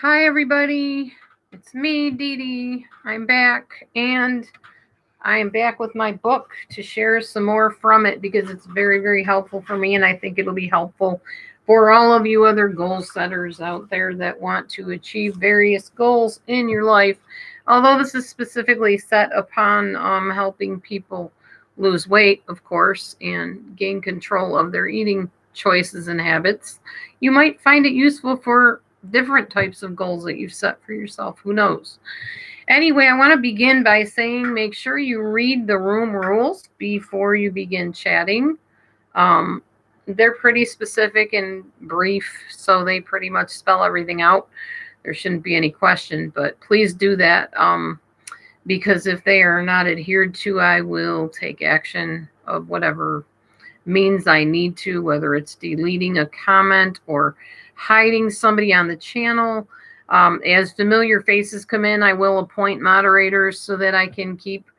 Hi, everybody. It's me, Dee Dee. I'm back, and I am back with my book to share some more from it because it's very, very helpful for me, and I think it'll be helpful for all of you other goal setters out there that want to achieve various goals in your life. Although this is specifically set upon helping people lose weight, of course, and gain control of their eating choices and habits, you might find it useful for different types of goals that you've set for yourself. Who knows? Anyway, I want to begin by saying make sure you read the room rules before you begin chatting. They're pretty specific and brief, so they pretty much spell everything out. There shouldn't be any question, but please do that because if they are not adhered to, I will take action of whatever means I need to, whether it's deleting a comment or hiding somebody on the channel. As familiar faces come in, I will appoint moderators so that I can keep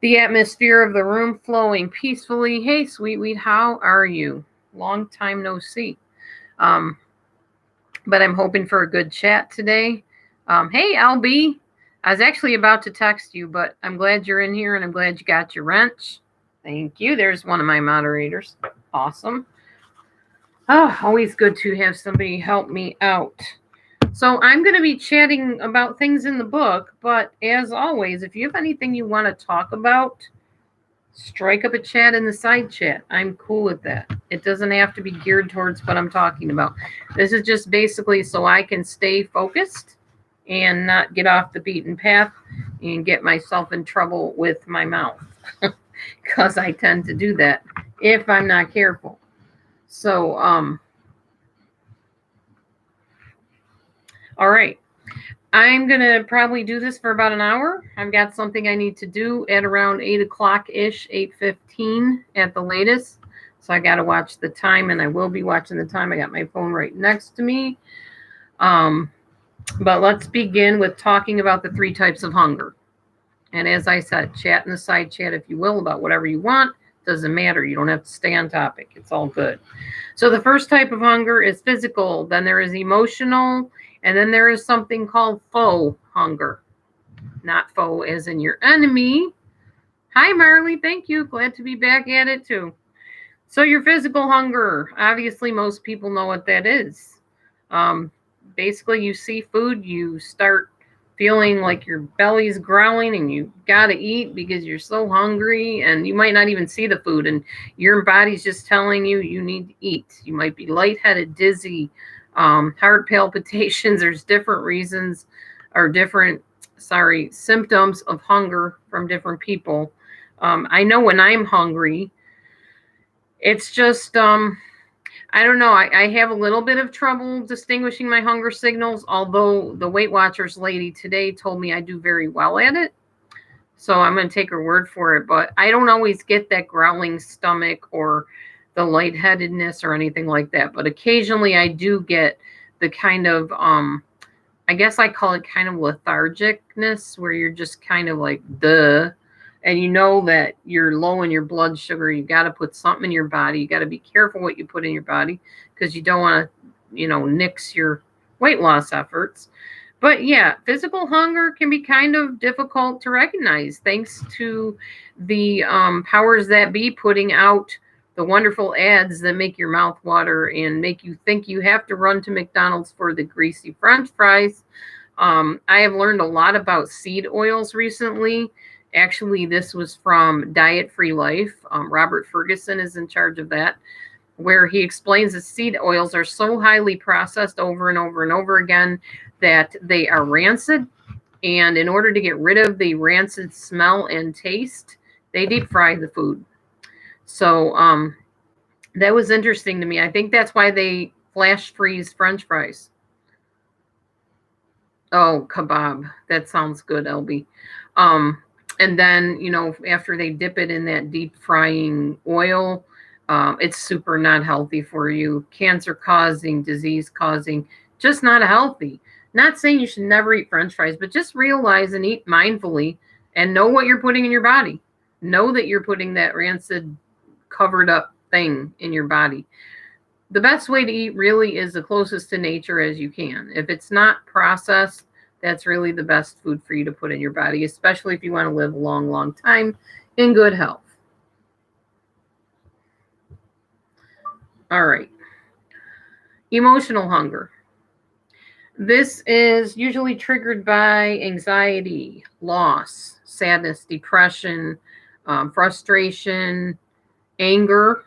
the atmosphere of the room flowing peacefully. Hey, Sweetweed, how are you? Long time no see. But I'm hoping for a good chat today. Hey, LB. I was actually about to text you, but I'm glad you're in here and I'm glad you got your wrench. Thank you. There's one of my moderators. Awesome. Oh, always good to have somebody help me out. So I'm going to be chatting about things in the book, but as always, if you have anything you want to talk about, strike up a chat in the side chat. I'm cool with that. It doesn't have to be geared towards what I'm talking about. This is just basically so I can stay focused and not get off the beaten path and get myself in trouble with my mouth. Because I tend to do that if I'm not careful. So, all right. I'm going to probably do this for about an hour. I've got something I need to do at around 8 o'clock-ish, 8:15 at the latest. So I got to watch the time, and I will be watching the time. I got my phone right next to me. But let's begin with talking about the 3 types of hunger. And as I said, chat in the side chat, if you will, about whatever you want. Doesn't matter. You don't have to stay on topic. It's all good. So the first type of hunger is physical. Then there is emotional. And then there is something called faux hunger. Not faux as in your enemy. Hi, Marley. Thank you. Glad to be back at it, too. So your physical hunger. Obviously, most people know what that is. Basically, you see food, you start feeling like your belly's growling and you got to eat because you're so hungry, and you might not even see the food, and your body's just telling you you need to eat. You might be lightheaded, dizzy, heart palpitations. There's different reasons or different symptoms of hunger from different people. I know when I'm hungry, it's just I don't know. I have a little bit of trouble distinguishing my hunger signals, although the Weight Watchers lady today told me I do very well at it. So I'm going to take her word for it. But I don't always get that growling stomach or the lightheadedness or anything like that. But occasionally I do get the kind of, I guess I call it kind of lethargicness, where you're just kind of like, duh. And you know that you're low in your blood sugar. You got to put something in your body. You got to be careful what you put in your body because you don't want to, nix your weight loss efforts. But yeah, physical hunger can be kind of difficult to recognize thanks to the powers that be putting out the wonderful ads that make your mouth water and make you think you have to run to McDonald's for the greasy French fries. I have learned a lot about seed oils recently. Actually, this was from Diet Free Life. Robert Ferguson is in charge of that, where he explains that seed oils are so highly processed over and over and over again that they are rancid. And in order to get rid of the rancid smell and taste, they deep fry the food. So that was interesting to me. I think that's why they flash freeze French fries. Oh, kebab. That sounds good, LB. And then, after they dip it in that deep frying oil, it's super not healthy for you. Cancer causing, disease causing, just not healthy. Not saying you should never eat French fries, but just realize and eat mindfully and know what you're putting in your body. Know that you're putting that rancid covered up thing in your body. The best way to eat really is the closest to nature as you can. If it's not processed, that's really the best food for you to put in your body, especially if you want to live a long, long time in good health. All right. Emotional hunger. This is usually triggered by anxiety, loss, sadness, depression, frustration, anger.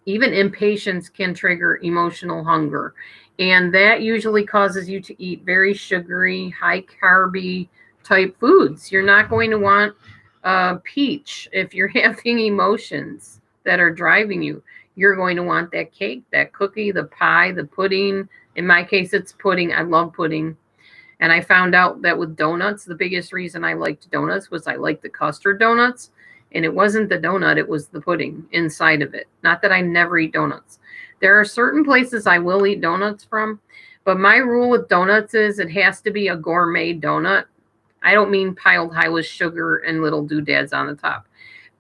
Even impatience can trigger emotional hunger. And that usually causes you to eat very sugary, high carby type foods. You're not going to want peach if you're having emotions that are driving you. You're going to want that cake, that cookie, the pie, the pudding. In my case, it's pudding. I love pudding. And I found out that with donuts, the biggest reason I liked donuts was I liked the custard donuts. And it wasn't the donut, it was the pudding inside of it. Not that I never eat donuts. There are certain places I will eat donuts from, but my rule with donuts is it has to be a gourmet donut. I don't mean piled high with sugar and little doodads on the top.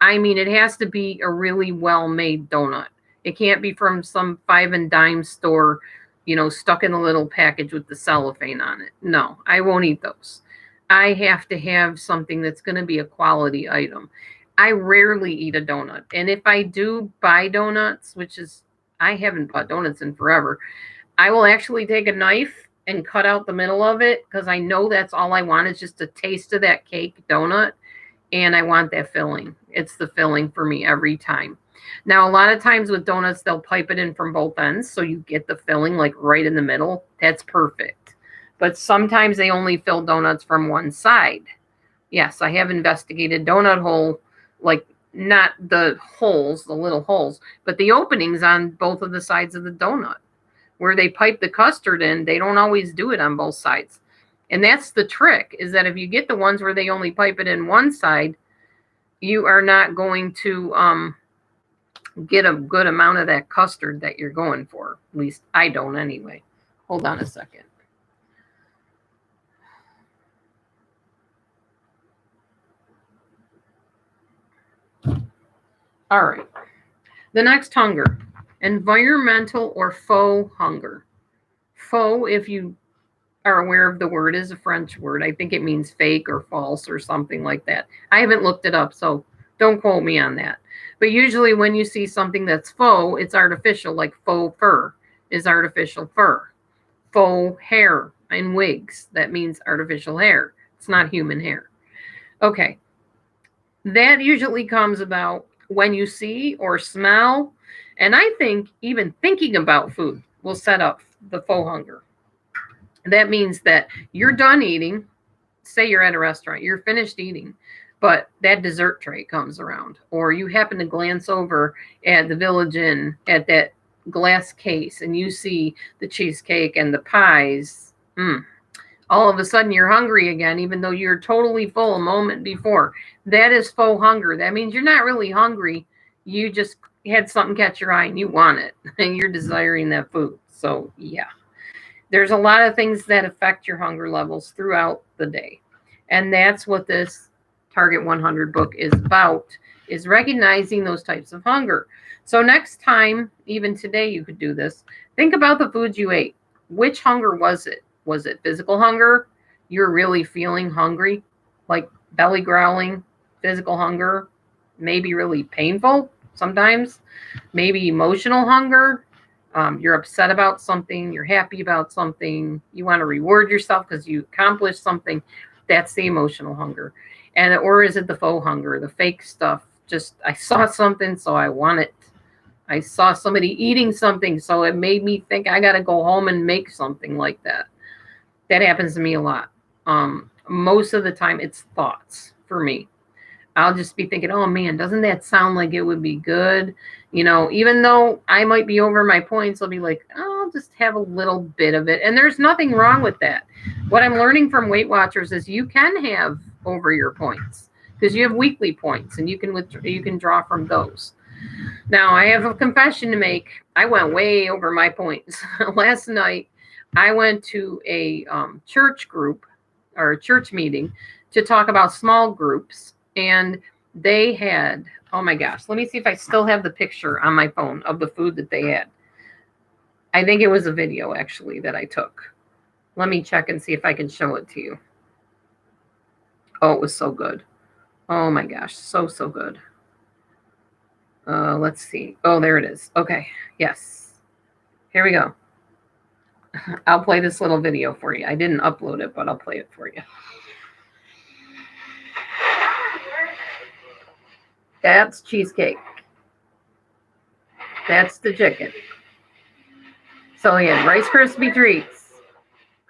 I mean, it has to be a really well-made donut. It can't be from some 5 and dime store, stuck in a little package with the cellophane on it. No, I won't eat those. I have to have something that's going to be a quality item. I rarely eat a donut. And if I do buy donuts, which is, I haven't bought donuts in forever, I will actually take a knife and cut out the middle of it because I know that's all I want is just a taste of that cake donut. And I want that filling. It's the filling for me every time. Now, a lot of times with donuts, they'll pipe it in from both ends. So you get the filling like right in the middle. That's perfect. But sometimes they only fill donuts from one side. Yes, I have investigated donut hole, like not the holes, the little holes, but the openings on both of the sides of the donut. Where they pipe the custard in, they don't always do it on both sides. And that's the trick, is that if you get the ones where they only pipe it in one side, you are not going to get a good amount of that custard that you're going for. At least I don't anyway. Hold on a second. All right. The next hunger, environmental or faux hunger. Faux, if you are aware of the word, is a French word. I think it means fake or false or something like that. I haven't looked it up, so don't quote me on that. But usually when you see something that's faux, it's artificial, like faux fur is artificial fur. Faux hair in wigs, that means artificial hair. It's not human hair. Okay. That usually comes about when you see or smell, and I think even thinking about food will set up the faux hunger. That means that you're done eating. Say you're at a restaurant, you're finished eating, but that dessert tray comes around, or you happen to glance over at the Village Inn at that glass case and you see the cheesecake and the pies. All of a sudden you're hungry again, even though you're totally full a moment before. That is faux hunger. That means you're not really hungry. You just had something catch your eye and you want it and you're desiring that food. So yeah, there's a lot of things that affect your hunger levels throughout the day. And that's what this Target 100 book is about, is recognizing those types of hunger. So next time, even today, you could do this. Think about the foods you ate. Which hunger was it? Was it physical hunger? You're really feeling hungry, like belly growling, physical hunger, maybe really painful sometimes, maybe emotional hunger. You're upset about something, you're happy about something, you want to reward yourself because you accomplished something. That's the emotional hunger. Or is it the faux hunger, the fake stuff? Just, I saw something, so I want it. I saw somebody eating something, so it made me think I got to go home and make something like that. That happens to me a lot. Most of the time, it's thoughts for me. I'll just be thinking, oh man, doesn't that sound like it would be good? Even though I might be over my points, I'll be like, oh, I'll just have a little bit of it. And there's nothing wrong with that. What I'm learning from Weight Watchers is you can have over your points because you have weekly points and you can draw from those. Now, I have a confession to make. I went way over my points. Last night, I went to a church group or a church meeting to talk about small groups. And they had, oh my gosh, let me see if I still have the picture on my phone of the food that they had. I think it was a video actually that I took. Let me check and see if I can show it to you. Oh, it was so good. Oh my gosh, so good. Let's see. Oh, there it is. Okay, yes. Here we go. I'll play this little video for you. I didn't upload it, but I'll play it for you. That's cheesecake. That's the chicken. So we had Rice Krispie treats,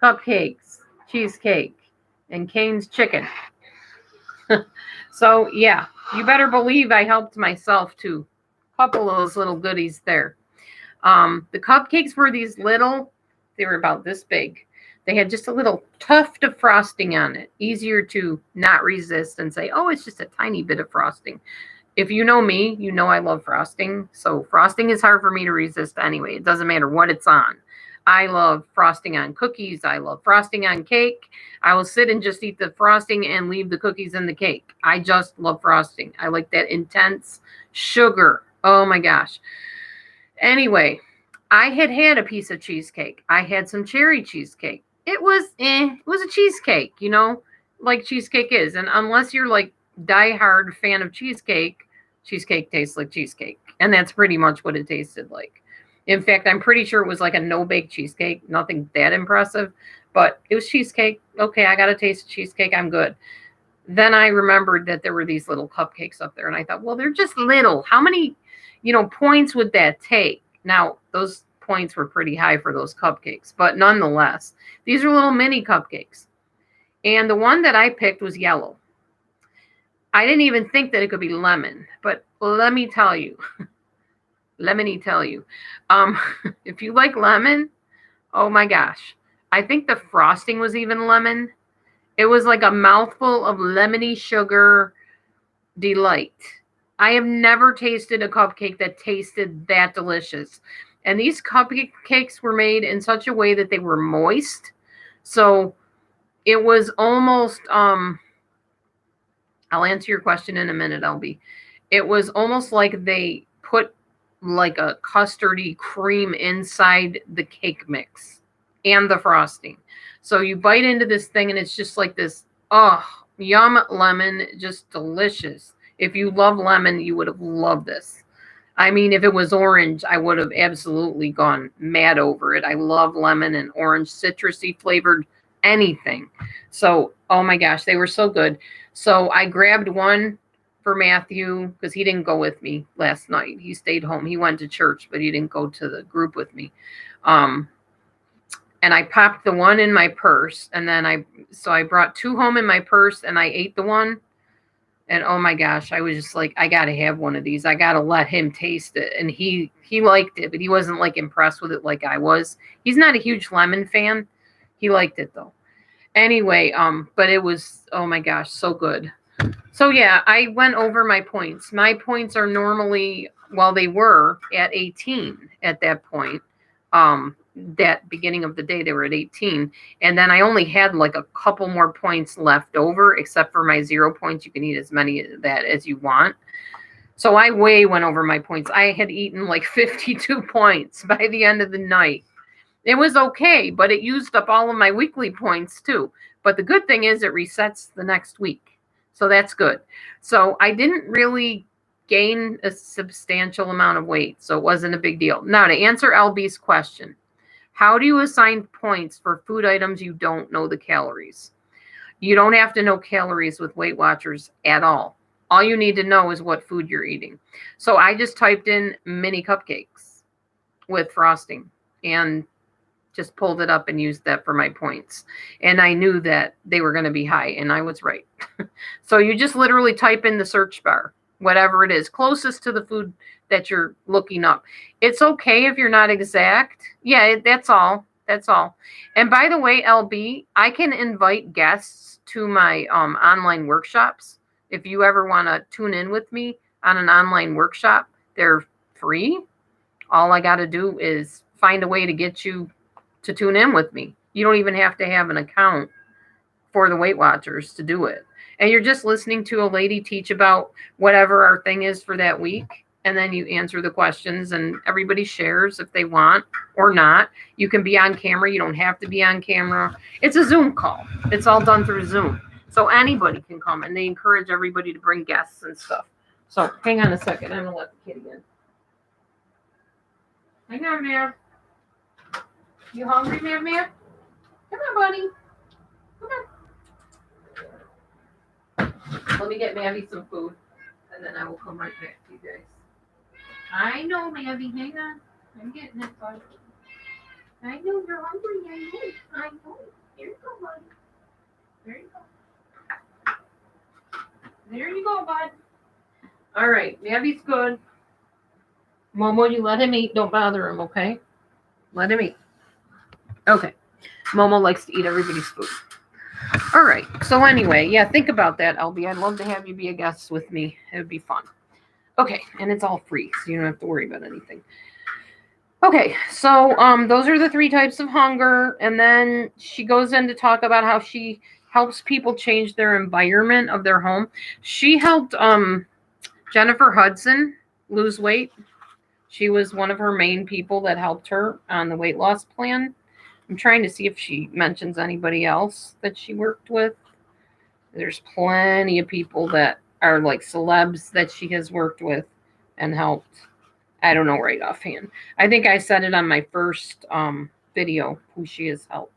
cupcakes, cheesecake, and Kane's chicken. So yeah, you better believe I helped myself to a couple of those little goodies there. The cupcakes were these little, they were about this big. They had just a little tuft of frosting on it. Easier to not resist and say, oh, it's just a tiny bit of frosting. If you know me, you know I love frosting. So frosting is hard for me to resist anyway. It doesn't matter what it's on. I love frosting on cookies. I love frosting on cake. I will sit and just eat the frosting and leave the cookies in the cake. I just love frosting. I like that intense sugar. Oh my gosh. Anyway, I had a piece of cheesecake. I had some cherry cheesecake. It was a cheesecake, you know, like cheesecake is. And unless you're like diehard fan of cheesecake, cheesecake tastes like cheesecake. And that's pretty much what it tasted like. In fact, I'm pretty sure it was like a no-bake cheesecake. Nothing that impressive, but it was cheesecake. Okay, I got a taste of cheesecake. I'm good. Then I remembered that there were these little cupcakes up there. And I thought, well, they're just little. How many, points would that take? Now, those points were pretty high for those cupcakes. But nonetheless, these are little mini cupcakes. And the one that I picked was yellow. I didn't even think that it could be lemon. But let me tell you. If you like lemon, oh my gosh. I think the frosting was even lemon. It was like a mouthful of lemony sugar delight. I have never tasted a cupcake that tasted that delicious. And these cupcakes were made in such a way that they were moist. So it was almost, I'll answer your question in a minute, LB. It was almost like they put like a custardy cream inside the cake mix and the frosting. So you bite into this thing and it's just like this, yum lemon, just delicious. If you love lemon, you would have loved this. I mean, if it was orange, I would have absolutely gone mad over it. I love lemon and orange, citrusy flavored anything. So, oh my gosh, they were so good. So I grabbed one for Matthew because he didn't go with me last night. He stayed home. He went to church, but he didn't go to the group with me. And I popped the one in my purse, and then I brought two home in my purse, and I ate the one. And oh my gosh, I was just like, I gotta have one of these. I gotta let him taste it. And he liked it, but he wasn't like impressed with it like I was. He's not a huge lemon fan. He liked it though. Anyway, but it was, oh my gosh, so good. So yeah, I went over my points. My points are normally, well, they were at 18 at that point. That beginning of the day, they were at 18. And then I only had like a couple more points left over, except for my 0 points. You can eat as many of that as you want. So I way went over my points. I had eaten like 52 points by the end of the night. It was okay, but it used up all of my weekly points too. But the good thing is it resets the next week. So that's good. So I didn't really gain a substantial amount of weight. So it wasn't a big deal. Now to answer LB's question. How do you assign points for food items you don't know the calories? You don't have to know calories with Weight Watchers at all. All you need to know is what food you're eating. So I just typed in mini cupcakes with frosting and just pulled it up and used that for my points. And I knew that they were going to be high, and I was right. So you just literally type in the search bar, whatever it is, closest to the food that you're looking up. It's okay if you're not exact. Yeah, that's all. That's all. And by the way, LB, I can invite guests to my online workshops. If you ever want to tune in with me on an online workshop, they're free. All I got to do is find a way to get you to tune in with me. You don't even have to have an account for the Weight Watchers to do it. And you're just listening to a lady teach about whatever our thing is for that week. and then you answer the questions, and everybody shares if they want or not. You can be on camera. You don't have to be on camera. It's a Zoom call. It's all done through Zoom. So anybody can come, and they encourage everybody to bring guests and stuff. So hang on a second. I'm going to let the kitty in. Hang on, Mav. You hungry, Mav? Come on, buddy. Come on. Let me get Maddie some food, and then I will come right back to you guys. I know, Maddie. Hang on. I'm getting it, bud. I know you're hungry. I know. Here you go, buddy. There you go. There you go, bud. All right. Maddie's good. Momo, you let him eat. Don't bother him, okay? Let him eat. Okay. Momo likes to eat everybody's food. All right. So anyway, yeah, think about that, LB. I'd love to have you be a guest with me. It would be fun. Okay. And it's all free, so you don't have to worry about anything. Okay. So those are the 3 types of hunger. And then she goes in to talk about how she helps people change their environment of their home. She helped Jennifer Hudson lose weight. She was one of her main people that helped her on the weight loss plan. I'm trying to see if she mentions anybody else that she worked with. There's plenty of people that are like celebs that she has worked with and helped. I don't know right offhand. I think I said it on my first video who she has helped.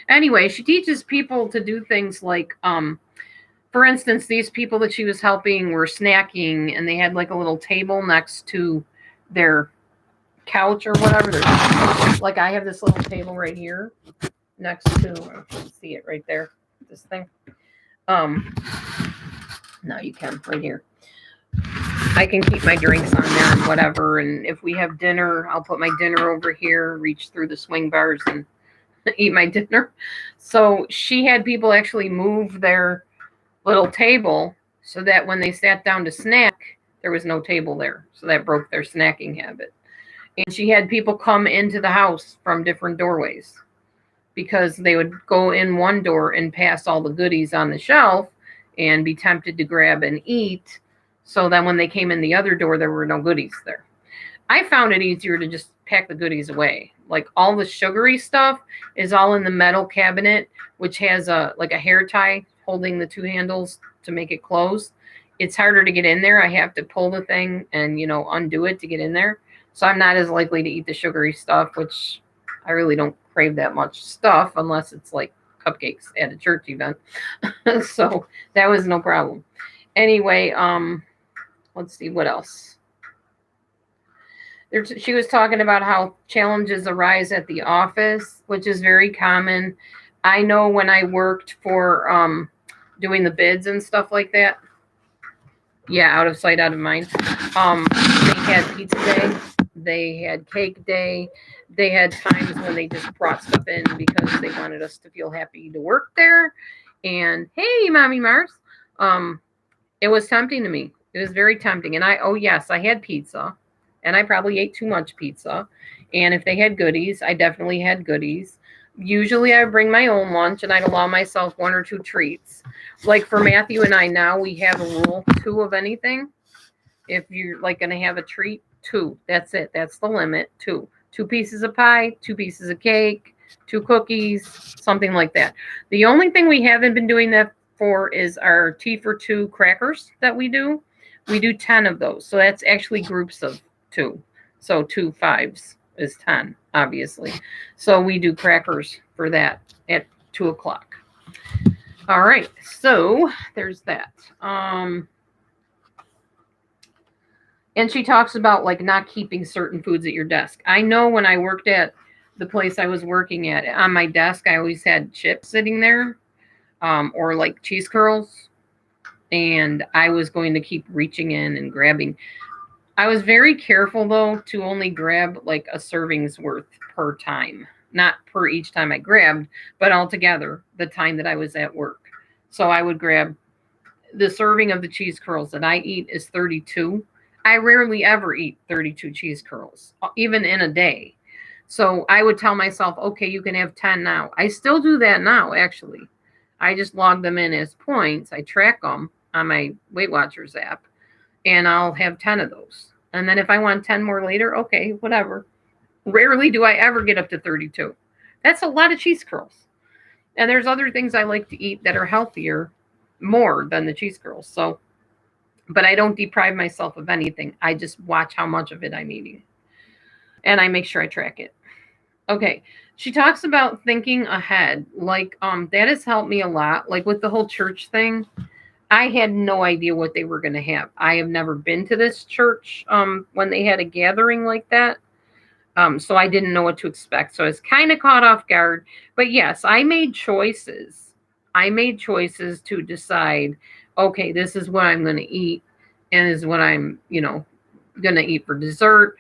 Anyway, she teaches people to do things like, for instance, these people that she was helping were snacking, and they had like a little table next to their couch or whatever. Like I have this little table right here next to, you can see it right there, this thing. Now you can right here. I can keep my drinks on there and whatever. And if we have dinner, I'll put my dinner over here, reach through the swing bars and eat my dinner. So she had people actually move their little table so that when they sat down to snack, there was no table there. So that broke their snacking habit. And she had people come into the house from different doorways because they would go in one door and pass all the goodies on the shelf and be tempted to grab and eat. So then when they came in the other door, there were no goodies there. I found it easier to just pack the goodies away. Like all the sugary stuff is all in the metal cabinet, which has a hair tie holding the 2 handles to make it close. It's harder to get in there. I have to pull the thing and, undo it to get in there. So I'm not as likely to eat the sugary stuff, which I really don't crave that much stuff unless it's like cupcakes at a church event. So that was no problem. Anyway, let's see what else. She was talking about how challenges arise at the office, which is very common. I know when I worked for doing the bids and stuff like that. Yeah, out of sight, out of mind. They had pizza day. They had cake day. They had times when they just brought stuff in because they wanted us to feel happy to work there. And hey, Mommy Mars. It was tempting to me. It was very tempting. And I had pizza. And I probably ate too much pizza. And if they had goodies, I definitely had goodies. Usually I would bring my own lunch and I'd allow myself 1 or 2 treats. Like for Matthew and I now, we have a rule, 2 of anything. If you're like going to have a treat, 2. That's it. That's the limit. 2. 2 pieces of pie, 2 pieces of cake, 2 cookies, something like that. The only thing we haven't been doing that for is our tea for 2 crackers that we do. We do 10 of those. So that's actually groups of 2. So 2 5s is 10, obviously. So we do crackers for that at 2 o'clock. All right. So there's that. And she talks about like not keeping certain foods at your desk. I know when I worked at the place I was working at, on my desk, I always had chips sitting there, or like cheese curls. And I was going to keep reaching in and grabbing. I was very careful, though, to only grab like a serving's worth per time. Not per each time I grabbed, but altogether the time that I was at work. So I would grab the serving of the cheese curls that I eat is 32. I rarely ever eat 32 cheese curls, even in a day. So I would tell myself, okay, you can have 10 now. I still do that now, actually. I just log them in as points. I track them on my Weight Watchers app, and I'll have 10 of those. And then if I want 10 more later, okay, whatever. Rarely do I ever get up to 32. That's a lot of cheese curls. And there's other things I like to eat that are healthier more than the cheese curls. So, but I don't deprive myself of anything. I just watch how much of it I'm eating. And I make sure I track it. Okay. She talks about thinking ahead. Like, that has helped me a lot. Like with the whole church thing, I had no idea what they were going to have. I have never been to this church when they had a gathering like that. So I didn't know what to expect. So I was kind of caught off guard. But yes, I made choices. I made choices to decide, okay, this is what I'm going to eat, and this is what I'm, going to eat for dessert.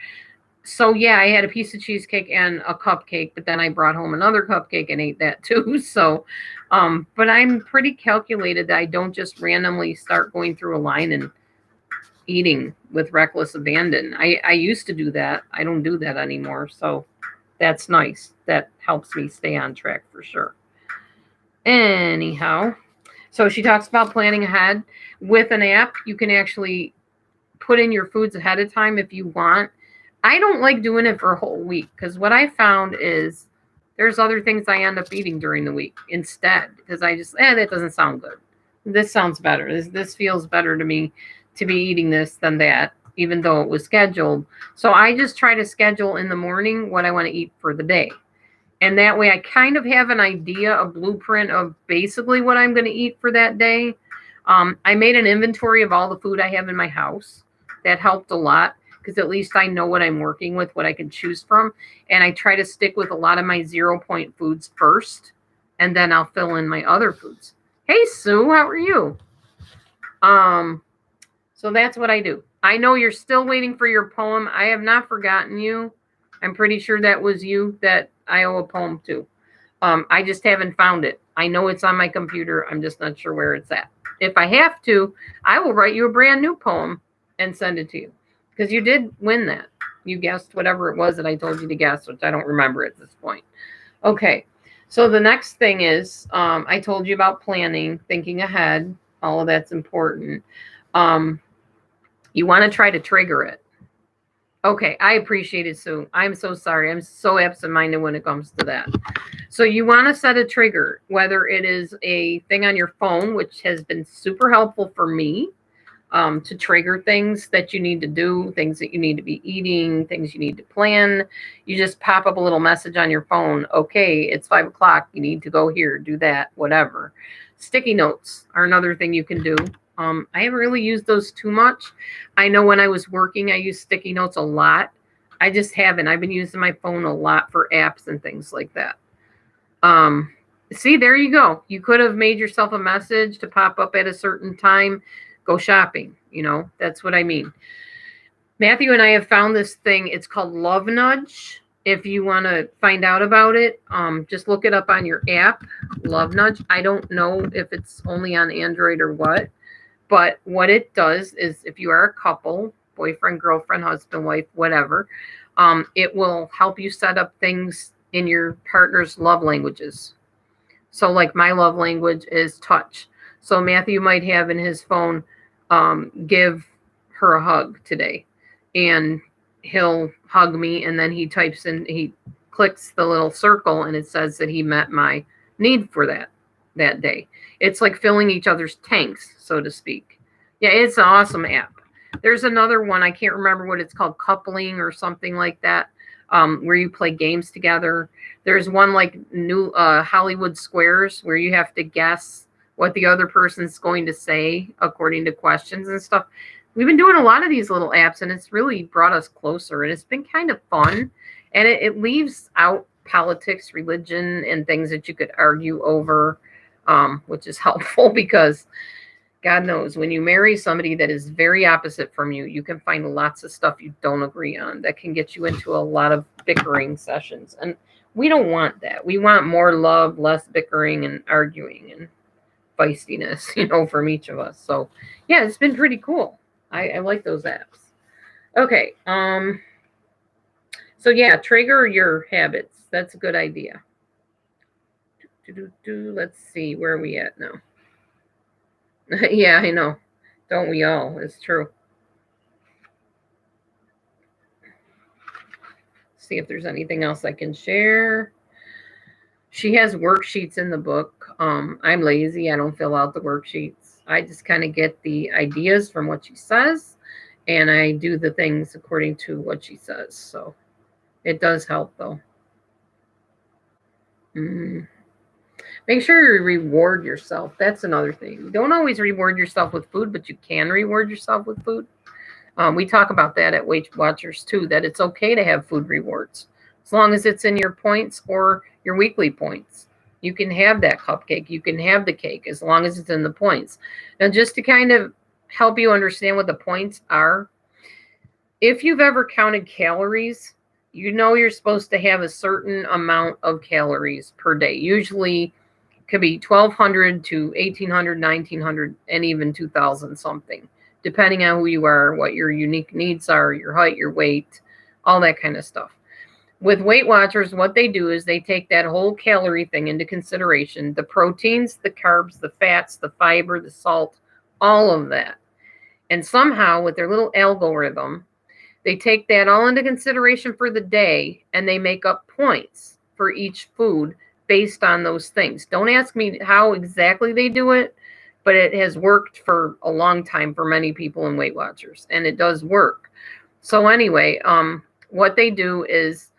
So yeah, I had a piece of cheesecake and a cupcake, but then I brought home another cupcake and ate that too. So, but I'm pretty calculated that I don't just randomly start going through a line and eating with reckless abandon. I used to do that. I don't do that anymore. So that's nice. That helps me stay on track for sure. Anyhow, so she talks about planning ahead. With an app, you can actually put in your foods ahead of time if you want. I don't like doing it for a whole week because what I found is there's other things I end up eating during the week instead because I just, that doesn't sound good. This sounds better. This feels better to me to be eating this than that, even though it was scheduled. So I just try to schedule in the morning what I want to eat for the day. And that way I kind of have an idea, a blueprint of basically what I'm going to eat for that day. I made an inventory of all the food I have in my house. That helped a lot because at least I know what I'm working with, what I can choose from. And I try to stick with a lot of my 0 point foods first, and then I'll fill in my other foods. Hey, Sue, how are you? So that's what I do. I know you're still waiting for your poem. I have not forgotten you. I'm pretty sure that was you that I owe a poem to. I just haven't found it. I know it's on my computer. I'm just not sure where it's at. If I have to, I will write you a brand new poem and send it to you. Because you did win that. You guessed whatever it was that I told you to guess, which I don't remember at this point. Okay. So the next thing is, I told you about planning, thinking ahead. All of that's important. You want to try to trigger it. Okay, I appreciate it, Sue. I'm so sorry. I'm so absent-minded when it comes to that. So you want to set a trigger, whether it is a thing on your phone, which has been super helpful for me, to trigger things that you need to do, things that you need to be eating, things you need to plan. You just pop up a little message on your phone. Okay, it's 5 o'clock. You need to go here, do that, whatever. Sticky notes are another thing you can do. I haven't really used those too much. I know when I was working, I used sticky notes a lot. I just haven't. I've been using my phone a lot for apps and things like that. See, there you go. You could have made yourself a message to pop up at a certain time. Go shopping. That's what I mean. Matthew and I have found this thing. It's called Love Nudge. If you want to find out about it, just look it up on your app, Love Nudge. I don't know if it's only on Android or what. But what it does is if you are a couple, boyfriend, girlfriend, husband, wife, whatever, it will help you set up things in your partner's love languages. So like my love language is touch. So Matthew might have in his phone, give her a hug today. And he'll hug me and then he clicks the little circle and it says that he met my need for that day. It's like filling each other's tanks, so to speak. Yeah, it's an awesome app. There's another one, I can't remember what it's called, coupling or something like that, where you play games together. There's one like new Hollywood Squares where you have to guess what the other person's going to say according to questions and stuff. We've been doing a lot of these little apps and it's really brought us closer and it's been kind of fun. And it leaves out politics, religion, and things that you could argue over. Which is helpful because God knows when you marry somebody that is very opposite from you, you can find lots of stuff you don't agree on that can get you into a lot of bickering sessions. And we don't want that. We want more love, less bickering and arguing and feistiness, from each of us. So yeah, it's been pretty cool. I like those apps. Okay. So yeah, trigger your habits. That's a good idea. Let's see, where are we at now? Yeah, I know. Don't we all? It's true. see if there's anything else I can share. She has worksheets in the book. I'm lazy. I don't fill out the worksheets. I just kind of get the ideas from what she says, and I do the things according to what she says. So it does help, though. Make sure you reward yourself. That's another thing. You don't always reward yourself with food, but you can reward yourself with food. We talk about that at Weight Watchers too, that it's okay to have food rewards as long as it's in your points or your weekly points. You can have that cupcake. You can have the cake as long as it's in the points. Now, just to kind of help you understand what the points are, if you've ever counted calories, you know you're supposed to have a certain amount of calories per day. Usually could be 1,200 to 1,800, 1,900, and even 2,000 something, depending on who you are, what your unique needs are, your height, your weight, all that kind of stuff. With Weight Watchers, what they do is they take that whole calorie thing into consideration, the proteins, the carbs, the fats, the fiber, the salt, all of that. And somehow with their little algorithm, they take that all into consideration for the day, and they make up points for each food based on those things. Don't ask me how exactly they do it, but it has worked for a long time for many people in Weight Watchers, and it does work. So anyway, what they do is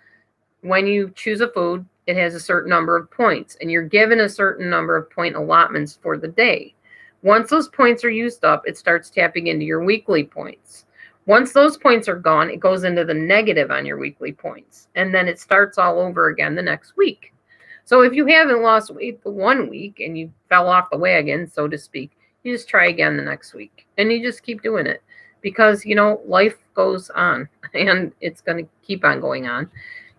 when you choose a food, it has a certain number of points, and you're given a certain number of point allotments for the day. Once those points are used up, it starts tapping into your weekly points. Once those points are gone, it goes into the negative on your weekly points, and then it starts all over again the next week. So if you haven't lost weight the 1 week and you fell off the wagon, so to speak, you just try again the next week, and you just keep doing it because, life goes on, and it's going to keep on going on,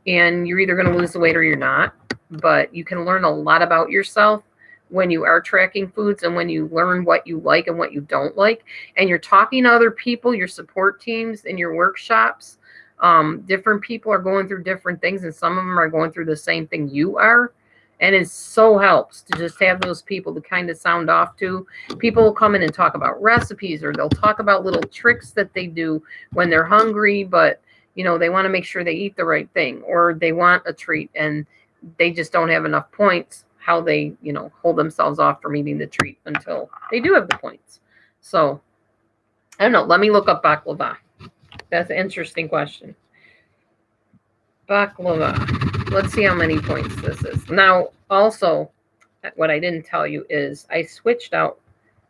and you're either going to lose the weight or you're not, but you can learn a lot about yourself when you are tracking foods and when you learn what you like and what you don't like, and you're talking to other people, your support teams in your workshops. Different people are going through different things, and some of them are going through the same thing you are. And it so helps to just have those people to kind of sound off to. People will come in and talk about recipes, or they'll talk about little tricks that they do when they're hungry, but they want to make sure they eat the right thing, or they want a treat and they just don't have enough points, how they, hold themselves off from eating the treat until they do have the points. So I don't know. Let me look up baklava. That's an interesting question. Baklava. Let's see how many points this is. Now, also, what I didn't tell you is I switched out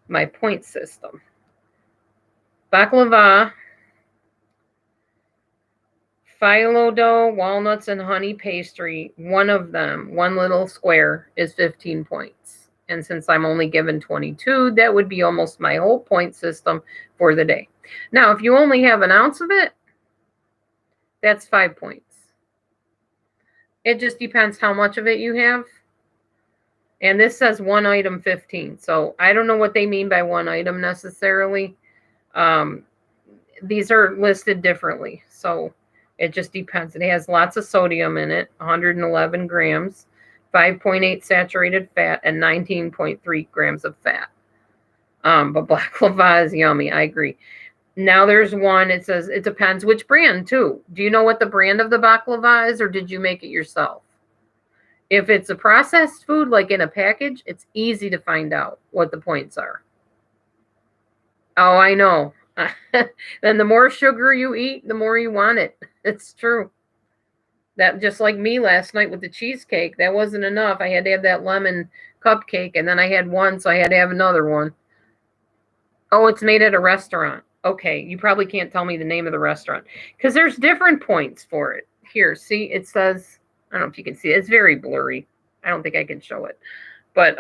my point system. Baklava, phyllo dough, walnuts, and honey pastry, one of them, one little square, is 15 points. And since I'm only given 22, that would be almost my whole point system for the day. Now, if you only have an ounce of it, that's 5 points. It just depends how much of it you have. And this says one item 15. So I don't know what they mean by one item necessarily. These are listed differently. So it just depends. It has lots of sodium in it, 111 grams, 5.8 saturated fat, and 19.3 grams of fat. But baklava is yummy. I agree. Now there's one, it says it depends which brand too. Do you know what the brand of the baklava is, or did you make it yourself? If it's a processed food, like in a package, it's easy to find out what the points are. Oh, I know. Then the more sugar you eat, the more you want it. It's true. That just like me last night with the cheesecake, that wasn't enough. I had to have that lemon cupcake, and then I had one, so I had to have another one. Oh, it's made at a restaurant. Okay, you probably can't tell me the name of the restaurant because there's different points for it. Here, see, it says, I don't know if you can see it. It's very blurry. I don't think I can show it. But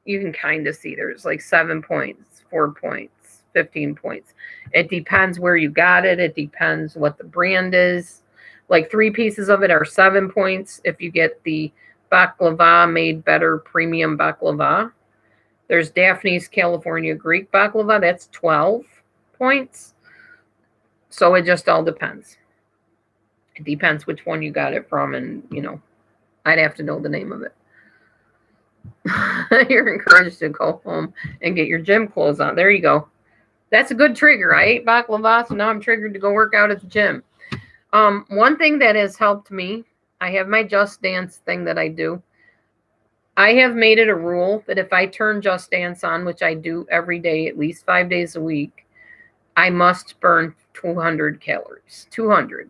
you can kind of see there's like 7 points, 4 points, 15 points. It depends where you got it. It depends what the brand is. Like 3 pieces of it are 7 points if you get the baklava made better premium baklava. There's Daphne's California Greek baklava. That's 12 points. So it just all depends. It depends which one you got it from, and I'd have to know the name of it. You're encouraged to go home and get your gym clothes on. There you go. That's a good trigger. I ate baklava, so now I'm triggered to go work out at the gym. One thing that has helped me, I have my Just Dance thing that I do. I have made it a rule that if I turn Just Dance on, which I do every day, at least 5 days a week, I must burn 200 calories. 200.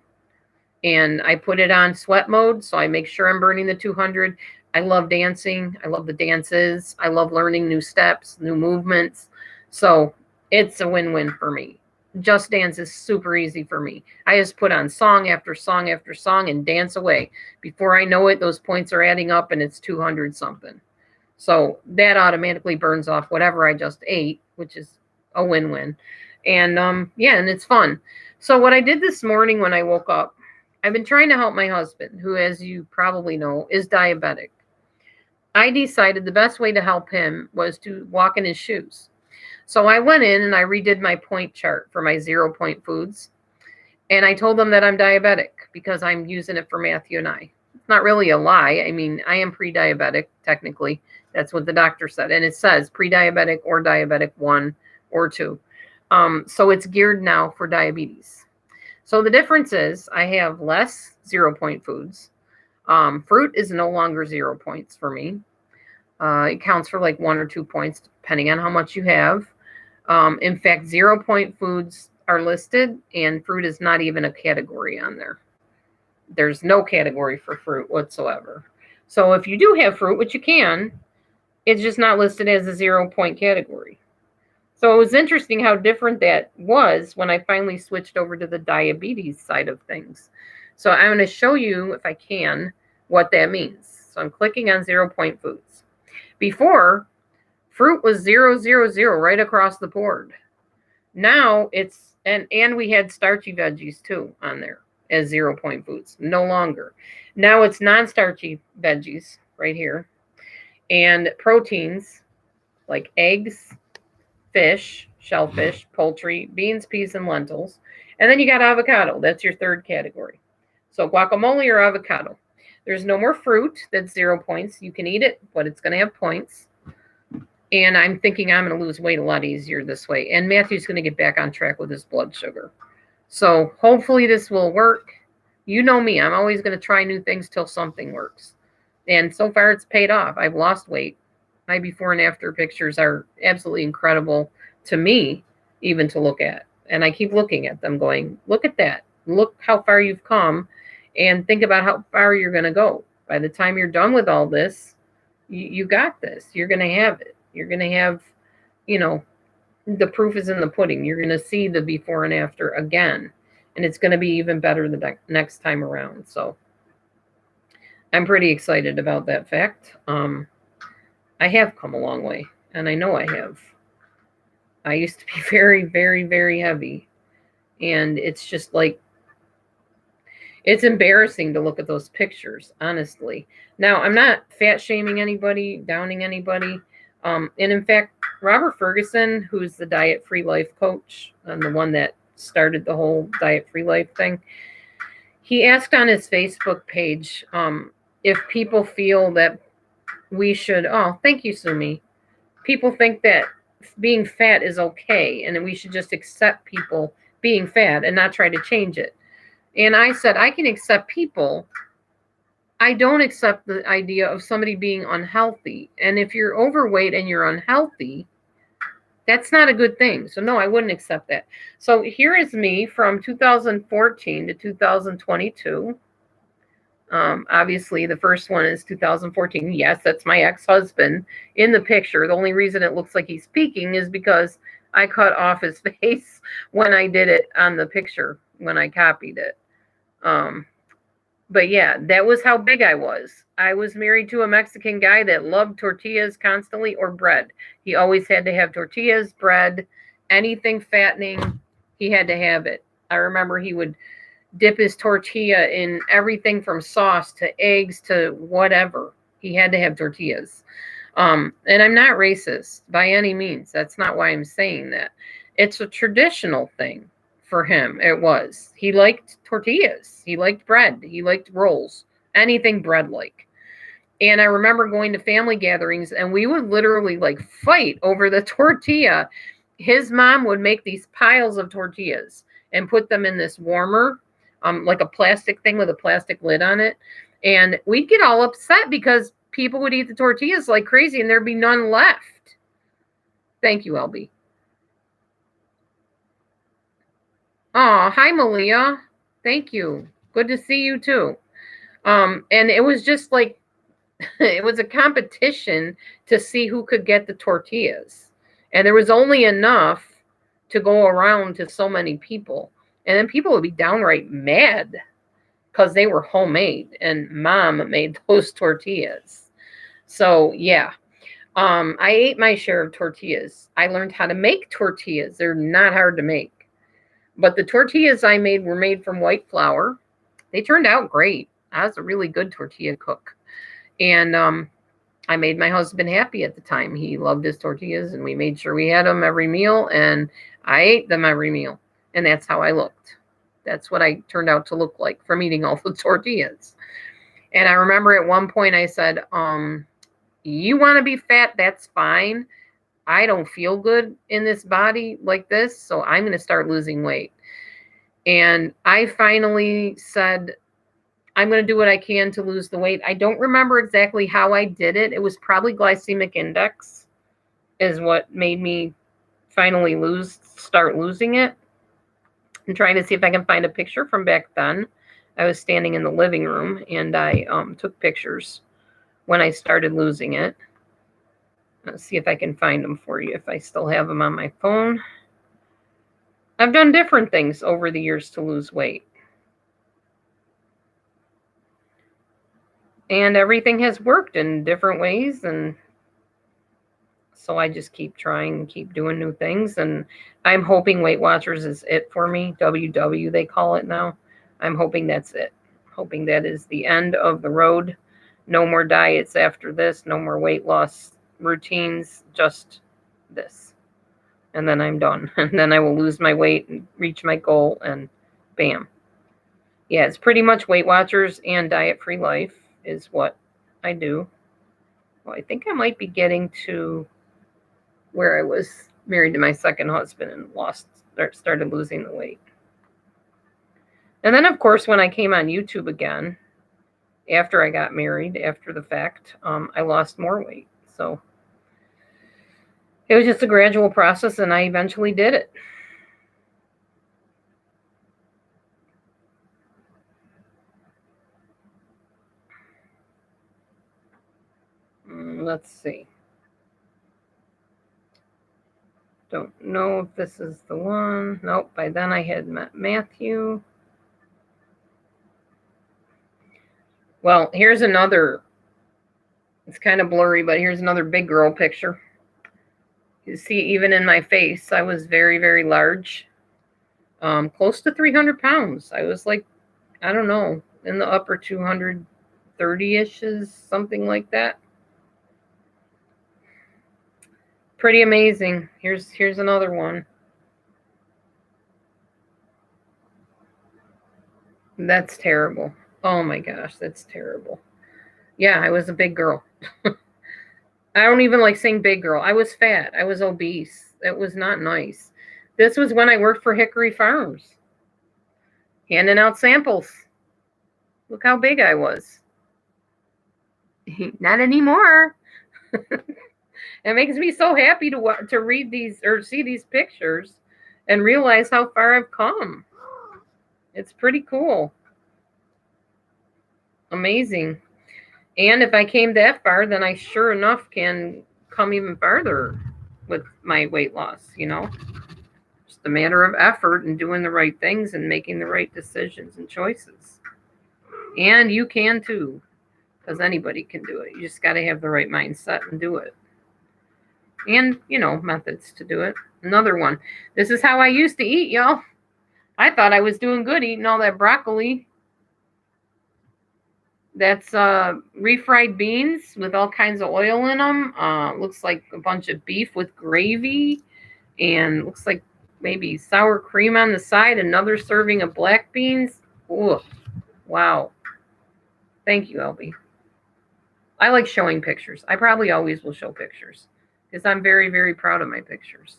And I put it on sweat mode, so I make sure I'm burning the 200. I love dancing. I love the dances. I love learning new steps, new movements. So it's a win-win for me. Just Dance is super easy for me. I just put on song after song after song and dance away. Before I know it, those points are adding up and it's 200 something. So that automatically burns off whatever I just ate, which is a win-win. And yeah, and it's fun. So what I did this morning when I woke up, I've been trying to help my husband, who, as you probably know, is diabetic. I decided the best way to help him was to walk in his shoes. So I went in and I redid my point chart for my 0 point foods. And I told them that I'm diabetic because I'm using it for Matthew and I. It's not really a lie. I mean, I am pre-diabetic, technically. That's what the doctor said. And it says pre-diabetic or diabetic 1 or 2. So it's geared now for diabetes. So the difference is I have less 0 point foods. Fruit is no longer 0 points for me. It counts for like 1 or 2 points, depending on how much you have. In fact, 0 point foods are listed, and fruit is not even a category on there. There's no category for fruit whatsoever. So if you do have fruit, which you can, it's just not listed as a 0 point category. So it was interesting how different that was when I finally switched over to the diabetes side of things. So I'm going to show you, if I can, what that means. So I'm clicking on 0 point foods. Before, fruit was 0, 0, 0 right across the board. Now it's, and we had starchy veggies too on there as 0 point foods. No longer. Now it's non-starchy veggies right here. And proteins like eggs, fish, shellfish, poultry, beans, peas, and lentils. And then you got avocado. That's your third category. So guacamole or avocado. There's no more fruit that's 0 points. You can eat it, but it's going to have points. And I'm thinking I'm going to lose weight a lot easier this way. And Matthew's going to get back on track with his blood sugar. So hopefully this will work. You know me. I'm always going to try new things till something works. And so far it's paid off. I've lost weight. My before and after pictures are absolutely incredible to me, even to look at. And I keep looking at them going, look at that. Look how far you've come and think about how far you're going to go. By the time you're done with all this, you got this. You're going to have it. You're going to have, the proof is in the pudding. You're going to see the before and after again. And it's going to be even better the next time around. So I'm pretty excited about that fact. I have come a long way, and I know I have. I used to be very, very, very heavy, and it's just like, it's embarrassing to look at those pictures, honestly. Now, I'm not fat shaming anybody, downing anybody. And in fact, Robert Ferguson, who's the diet-free life coach and the one that started the whole diet-free life thing, he asked on his Facebook page if people feel that we should, thank you, Sumi. People think that being fat is okay and that we should just accept people being fat and not try to change it. And I said, I can accept people. I don't accept the idea of somebody being unhealthy. And if you're overweight and you're unhealthy, that's not a good thing. So no, I wouldn't accept that. So here is me from 2014 to 2022. Obviously, the first one is 2014. Yes, that's my ex-husband in the picture. The only reason it looks like he's peeking is because I cut off his face when I did it on the picture, when I copied it. But yeah, that was how big I was. I was married to a Mexican guy that loved tortillas constantly, or bread. He always had to have tortillas, bread, anything fattening. He had to have it. I remember he would dip his tortilla in everything from sauce to eggs to whatever. He had to have tortillas. And I'm not racist by any means. That's not why I'm saying that. It's a traditional thing for him. It was. He liked tortillas. He liked bread. He liked rolls. Anything bread-like. And I remember going to family gatherings, and we would literally fight over the tortilla. His mom would make these piles of tortillas and put them in this warmer like a plastic thing with a plastic lid on it. And we'd get all upset because people would eat the tortillas like crazy and there'd be none left. Thank you, LB. Oh, hi, Malia. Thank you. Good to see you too. And it was just like, it was a competition to see who could get the tortillas. And there was only enough to go around to so many people. And then people would be downright mad because they were homemade and mom made those tortillas. So, yeah. I ate my share of tortillas. I learned how to make tortillas. They're not hard to make. But the tortillas I made were made from white flour. They turned out great. I was a really good tortilla cook. And I made my husband happy at the time. He loved his tortillas, and we made sure we had them every meal, and I ate them every meal. And that's how I looked. That's what I turned out to look like from eating all the tortillas. And I remember at one point I said, you want to be fat, that's fine. I don't feel good in this body like this, so I'm going to start losing weight. And I finally said, I'm going to do what I can to lose the weight. I don't remember exactly how I did it. It was probably glycemic index is what made me finally start losing it. I'm trying to see if I can find a picture from back then. I was standing in the living room and I took pictures when I started losing it. Let's see if I can find them for you, if I still have them on my phone. I've done different things over the years to lose weight. And everything has worked in different ways. And so I just keep trying and keep doing new things. And I'm hoping Weight Watchers is it for me. WW, they call it now. I'm hoping that's it. Hoping that is the end of the road. No more diets after this. No more weight loss routines. Just this. And then I'm done. And then I will lose my weight and reach my goal. And bam. Yeah, it's pretty much Weight Watchers and diet-free life is what I do. Well, I think I might be getting to where I was married to my second husband and started losing the weight. And then, of course, when I came on YouTube again, after I got married, after the fact, I lost more weight. So it was just a gradual process, and I eventually did it. Let's see. Don't know if this is the one. Nope, by then I had met Matthew. Well, here's another. It's kind of blurry, but here's another big girl picture. You see, even in my face, I was very, very large. Close to 300 pounds. I was like, I don't know, in the upper 230-ishes, something like that. Pretty amazing. Here's another one. That's terrible. Oh my gosh, that's terrible. Yeah, I was a big girl. I don't even like saying big girl. I was fat. I was obese. It was not nice. This was when I worked for Hickory Farms, handing out samples. Look how big I was. Not anymore. It makes me so happy to read these or see these pictures and realize how far I've come. It's pretty cool. Amazing. And if I came that far, then I sure enough can come even farther with my weight loss, Just a matter of effort and doing the right things and making the right decisions and choices. And you can too, because anybody can do it. You just got to have the right mindset and do it. And, methods to do it. Another one. This is how I used to eat, y'all. I thought I was doing good eating all that broccoli. That's refried beans with all kinds of oil in them. Looks like a bunch of beef with gravy. And looks like maybe sour cream on the side. Another serving of black beans. Ooh, wow. Thank you, Elby. I like showing pictures. I probably always will show pictures because I'm very, very proud of my pictures.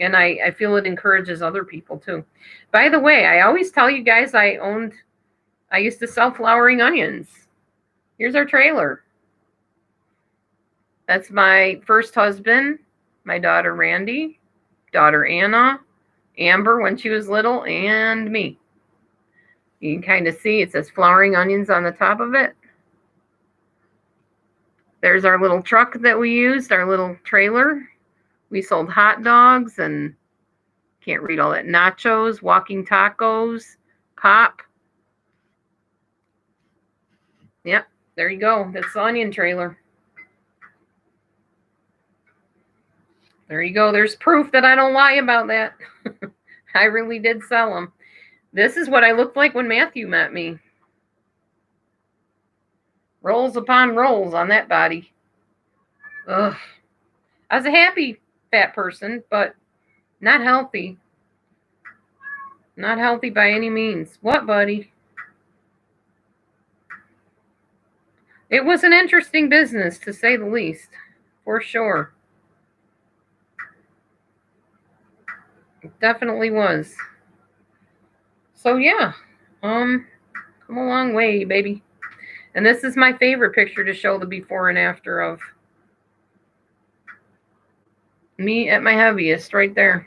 And I feel it encourages other people too. By the way, I always tell you guys I used to sell flowering onions. Here's our trailer. That's my first husband, my daughter Randy, daughter Anna, Amber when she was little, and me. You can kind of see it says flowering onions on the top of it. There's our little truck that we used, our little trailer. We sold hot dogs and can't read all that. Nachos, walking tacos, pop. Yep, there you go. That's the onion trailer. There you go. There's proof that I don't lie about that. I really did sell them. This is what I looked like when Matthew met me. Rolls upon rolls on that body. Ugh. I was a happy fat person, but not healthy. Not healthy by any means. What, buddy? It was an interesting business, to say the least. For sure. It definitely was. So, yeah. Come a long way, baby. And this is my favorite picture to show the before and after of me at my heaviest right there.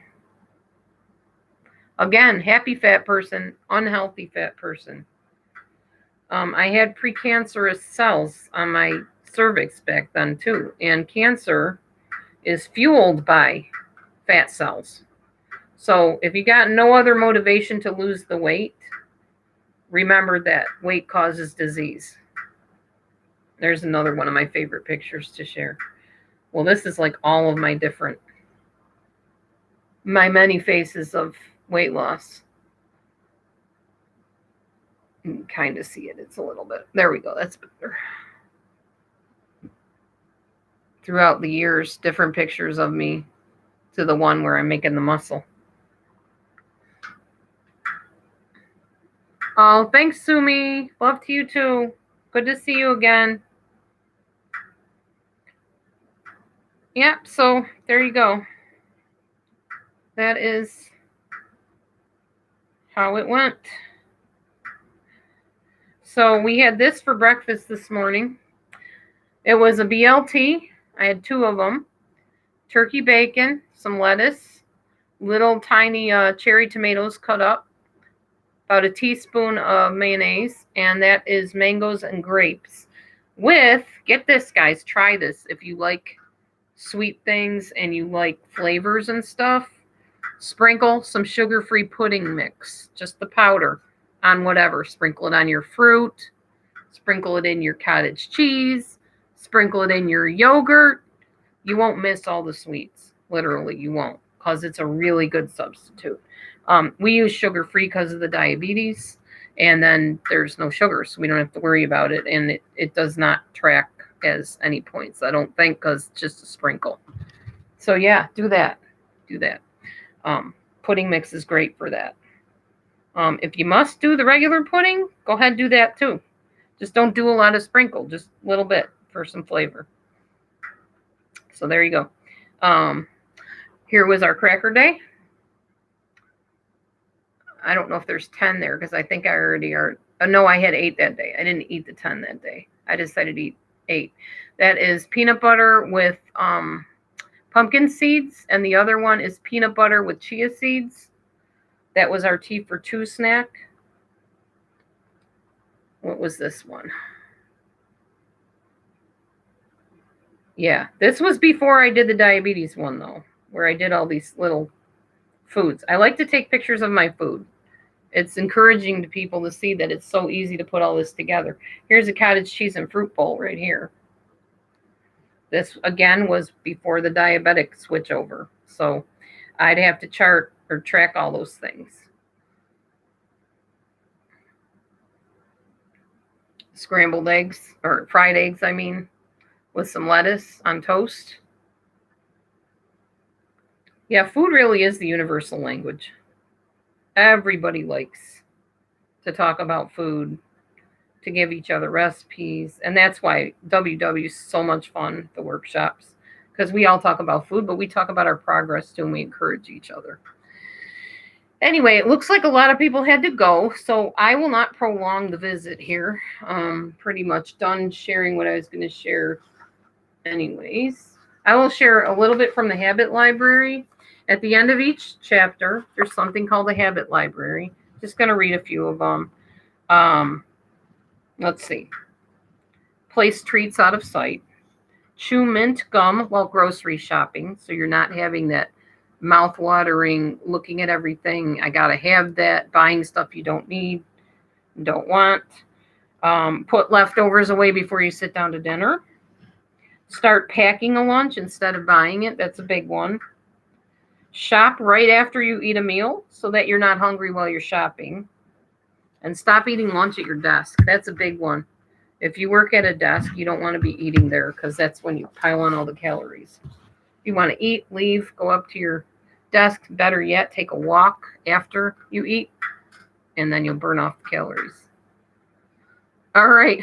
Again, happy fat person, unhealthy fat person. I had precancerous cells on my cervix back then too. And cancer is fueled by fat cells. So if you got no other motivation to lose the weight, remember that weight causes disease. There's another one of my favorite pictures to share. Well, this is like all of my many faces of weight loss. You can kind of see it. It's a little bit. There we go. That's better. Throughout the years, different pictures of me to the one where I'm making the muscle. Oh, thanks, Sumi. Love to you too. Good to see you again. Yep, so there you go. That is how it went. So we had this for breakfast this morning. It was a BLT. I had 2 of them. Turkey bacon, some lettuce, little tiny cherry tomatoes cut up, about a teaspoon of mayonnaise, and that is mangoes and grapes. With, get this, guys, try this if you like sweet things and you like flavors and stuff. Sprinkle some sugar-free pudding mix, just the powder, on whatever. Sprinkle it on your fruit, sprinkle it in your cottage cheese, sprinkle it in your yogurt. You won't miss all the sweets. Literally, you won't, because it's a really good substitute. We use sugar-free because of the diabetes, and then there's no sugar, so we don't have to worry about it, and it does not track as any points, I don't think, because it's just a sprinkle. So yeah, do that. Do that. Pudding mix is great for that. If you must do the regular pudding, go ahead and do that too. Just don't do a lot of sprinkle, just a little bit for some flavor. So there you go. Here was our cracker day. I don't know if there's 10 there because I think I already are. No, I had 8 that day. I didn't eat the 10 that day. I decided to eat 8. That is peanut butter with pumpkin seeds, and the other one is peanut butter with chia seeds. That was our tea for 2 snack. What was this one? Yeah, this was before I did the diabetes one, though, where I did all these little foods. I like to take pictures of my food. It's encouraging to people to see that it's so easy to put all this together. Here's a cottage cheese and fruit bowl right here. This, again, was before the diabetic switch over. So I'd have to chart or track all those things. Scrambled eggs, or fried eggs, I mean, with some lettuce on toast. Yeah, food really is the universal language. Everybody likes to talk about food, to give each other recipes. And that's why WW is so much fun, the workshops, because we all talk about food, but we talk about our progress too, and we encourage each other. Anyway, it looks like a lot of people had to go, so I will not prolong the visit here. Pretty much done sharing what I was going to share anyways. I will share a little bit from the habit library. At the end of each chapter, there's something called a habit library. Just going to read a few of them. Let's see. Place treats out of sight. Chew mint gum while grocery shopping, so you're not having that mouth-watering, looking at everything. I gotta have that. Buying stuff you don't need, don't want. Put leftovers away before you sit down to dinner. Start packing a lunch instead of buying it. That's a big one. Shop right after you eat a meal so that you're not hungry while you're shopping. And stop eating lunch at your desk. That's a big one. If you work at a desk, you don't want to be eating there because that's when you pile on all the calories. If you want to eat, leave, go up to your desk. Better yet, take a walk after you eat, and then you'll burn off the calories. All right.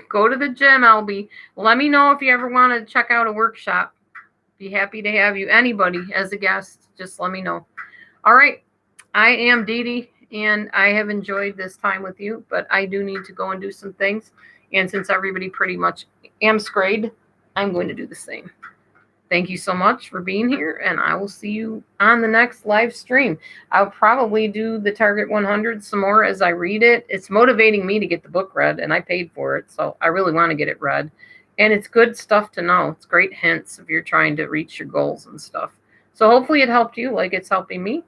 Go to the gym, Albie. Let me know if you ever want to check out a workshop. Be happy to have you. Anybody as a guest, just let me know. All right. I am Dee Dee, and I have enjoyed this time with you, but I do need to go and do some things. And since everybody pretty much am sprayed, I'm going to do the same. Thank you so much for being here, and I will see you on the next live stream. I'll probably do the Target 100 some more as I read it. It's motivating me to get the book read, and I paid for it, so I really want to get it read. And it's good stuff to know. It's great hints if you're trying to reach your goals and stuff. So hopefully it helped you like it's helping me.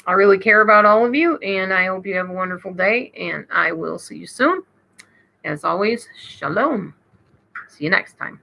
I really care about all of you, and I hope you have a wonderful day, and I will see you soon. As always, shalom. See you next time.